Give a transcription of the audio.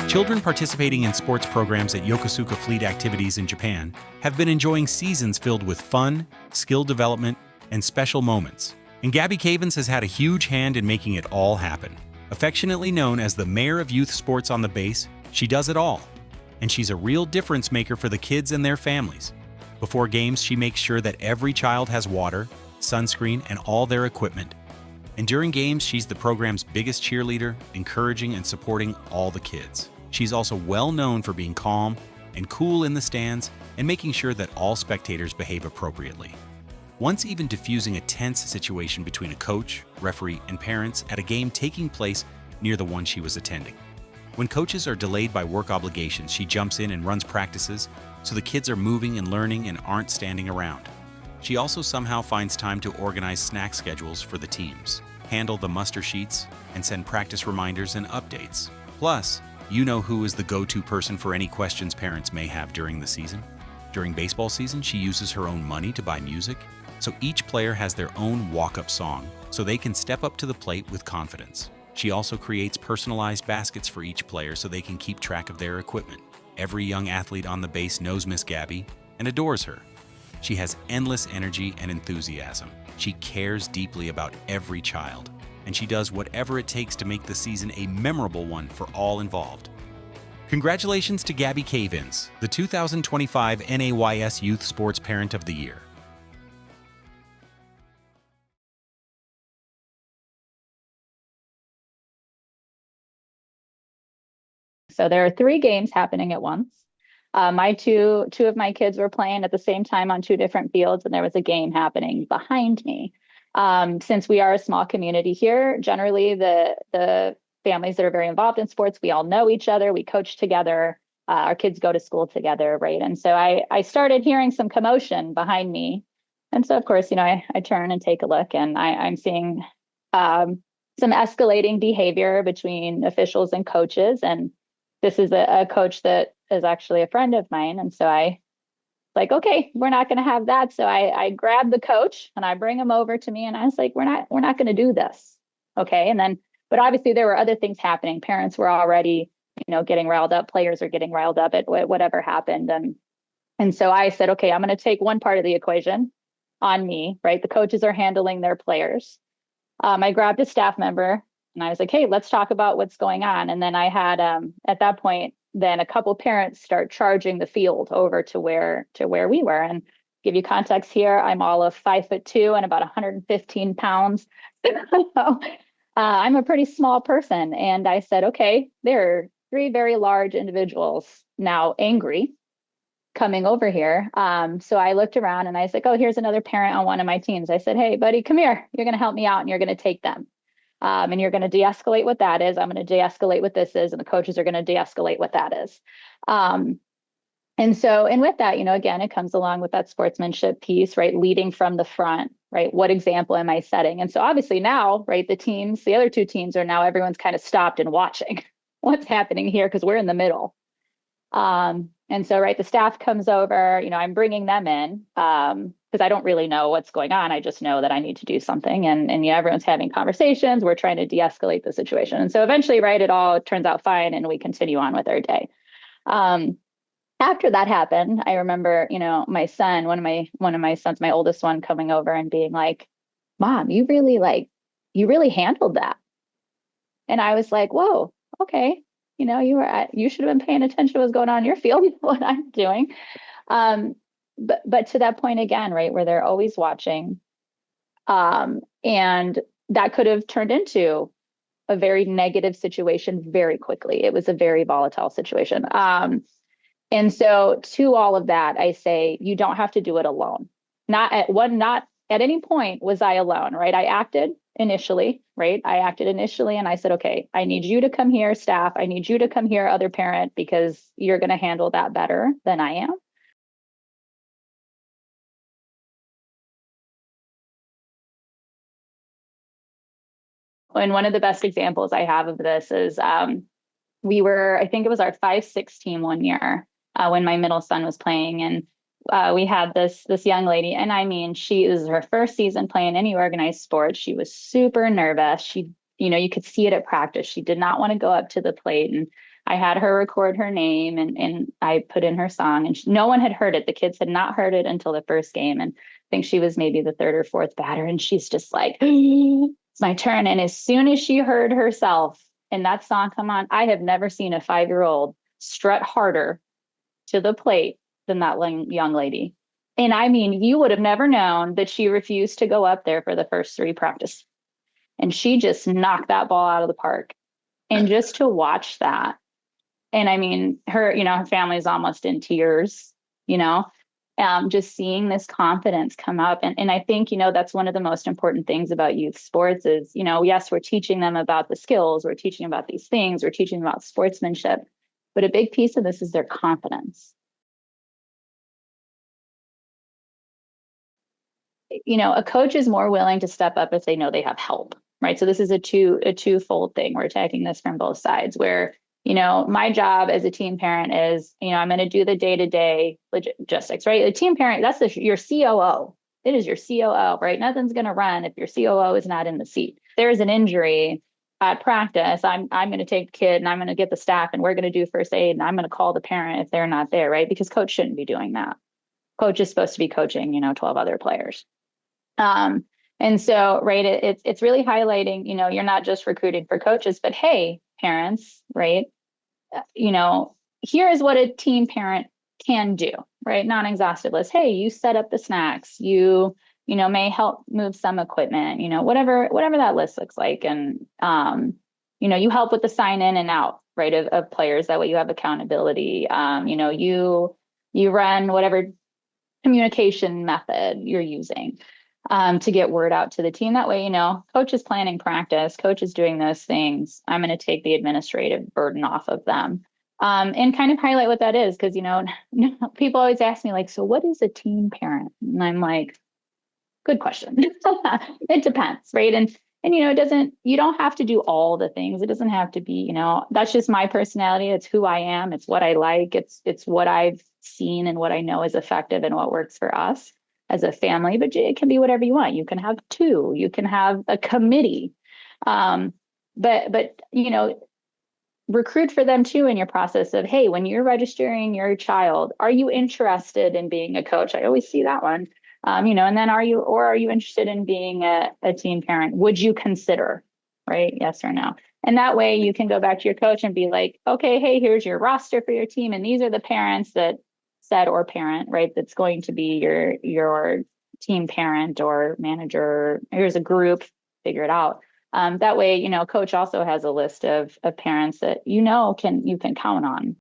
Children participating in sports programs at Yokosuka Fleet Activities in Japan have been enjoying seasons filled with fun, skill development, and special moments. And Gaby Cavins has had a huge hand in making it all happen. Affectionately known as the Mayor of Youth Sports on the base, she does it all. And she's a real difference maker for the kids and their families. Before games, she makes sure that every child has water, sunscreen, and all their equipment. And during games, she's the program's biggest cheerleader, encouraging and supporting all the kids. She's also well known for being calm and cool in the stands and making sure that all spectators behave appropriately. Once even diffusing a tense situation between a coach, referee, and parents at a game taking place near the one she was attending. When coaches are delayed by work obligations, she jumps in and runs practices so the kids are moving and learning and aren't standing around. She also somehow finds time to organize snack schedules for the teams, handle the muster sheets, and send practice reminders and updates. Plus, you know who is the go-to person for any questions parents may have during the season. During baseball season, she uses her own money to buy music, so each player has their own walk-up song so they can step up to the plate with confidence. She also creates personalized baskets for each player so they can keep track of their equipment. Every young athlete on the base knows Miss Gaby and adores her. She has endless energy and enthusiasm. She cares deeply about every child, and she does whatever it takes to make the season a memorable one for all involved. Congratulations to Gaby Cavins, the 2025 NAYS Youth Sports Parent of the Year. So there are 3 games happening at once. Two of my kids were playing at the same time on 2 different fields, and there was a game happening behind me. Since we are a small community here, generally the families that are very involved in sports, we all know each other, we coach together, our kids go to school together, right? And so I started hearing some commotion behind me. And so, of course, I turn and take a look, and I'm seeing some escalating behavior between officials and coaches. And this is a coach that is actually a friend of mine. And so I like, okay, we're not going to have that. So I grab the coach and I bring him over to me, and I was like, we're not going to do this. Okay. And then, but obviously there were other things happening. Parents were already, getting riled up. Players are getting riled up at whatever happened. And so I said, okay, I'm going to take one part of the equation on me, right? The coaches are handling their players. I grabbed a staff member and I was like, hey, let's talk about what's going on. And then I had, at that point, then a couple parents start charging the field over to where we were. And give you context here, I'm all of 5'2" and about 115 pounds. I'm a pretty small person. And I said, okay, there are 3 very large individuals now angry coming over here. So I looked around and I was like, oh, here's another parent on one of my teams. I said, hey, buddy, come here. You're going to help me out and you're going to take them. And you're going to de-escalate what that is. I'm going to de-escalate what this is. And the coaches are going to de-escalate what that is. And with that, again, it comes along with that sportsmanship piece, right? Leading from the front, right? What example am I setting? And so obviously now, right, the other 2 teams are now, everyone's kind of stopped and watching what's happening here because we're in the middle. And so, right, the staff comes over, I'm bringing them in because I don't really know what's going on. I just know that I need to do something. And everyone's having conversations. We're trying to de-escalate the situation. And so eventually, right, it all turns out fine and we continue on with our day. After that happened, I remember, my son, one of my sons, my oldest one, coming over and being like, Mom, you really handled that. And I was like, whoa, okay. You should have been paying attention to what's going on in your field, what I'm doing. But to that point again, right, where they're always watching. And that could have turned into a very negative situation very quickly. It was a very volatile situation. And so to all of that, I say, you don't have to do it alone. Not at any point was I alone, right? I acted initially, and I said, okay, I need you to come here, staff. I need you to come here, other parent, because you're going to handle that better than I am. And one of the best examples I have of this is I think it was our 5-6 team one year when my middle son was playing. And we had this young lady, and I mean, she is her first season playing any organized sport. She was super nervous. She, you could see it at practice. She did not want to go up to the plate. And I had her record her name and I put in her song, and no one had heard it. The kids had not heard it until the first game. And I think she was maybe the third or fourth batter. And she's just like, it's my turn. And as soon as she heard herself and that song come on, I have never seen a 5-year-old strut harder to the plate than that young lady. And I mean, you would have never known that she refused to go up there for the first 3 practice. And she just knocked that ball out of the park. And just to watch that, and I mean, her family's almost in tears, just seeing this confidence come up. And I think, that's one of the most important things about youth sports is, yes, we're teaching them about the skills, we're teaching about these things, we're teaching them about sportsmanship, but a big piece of this is their confidence. A coach is more willing to step up if they know they have help, right? So this is a twofold thing. We're attacking this from both sides where, my job as a team parent is, I'm going to do the day-to-day logistics, right? The team parent, that's your COO. It is your COO, right? Nothing's going to run if your COO is not in the seat. There's an injury at practice. I'm going to take the kid and I'm going to get the staff and we're going to do first aid and I'm going to call the parent if they're not there, right? Because coach shouldn't be doing that. Coach is supposed to be coaching, 12 other players. And so, right, it's really highlighting, you're not just recruiting for coaches, but hey, parents, right? Here is what a team parent can do, right? Non-exhaustive list. Hey, you set up the snacks, you may help move some equipment, whatever that list looks like. And, you help with the sign in and out, right, of players. That way you have accountability. You run whatever communication method you're using. To get word out to the team. That way, coach is planning practice, coach is doing those things. I'm going to take the administrative burden off of them and kind of highlight what that is. Because, people always ask me like, so what is a team parent? And I'm like, good question. It depends, right? And you don't have to do all the things. It doesn't have to be, that's just my personality. It's who I am. It's what I like. It's what I've seen and what I know is effective and what works for us as a family, but it can be whatever you want. You can have 2, you can have a committee. But recruit for them too in your process of, hey, when you're registering your child, are you interested in being a coach? I always see that one. And then are you interested in being a team parent? Would you consider, right? Yes or no? And that way you can go back to your coach and be like, okay, hey, here's your roster for your team. And these are the parents that said or parent, right? That's going to be your team parent or manager. Here's a group, figure it out. That way, coach also has a list of parents that you can count on.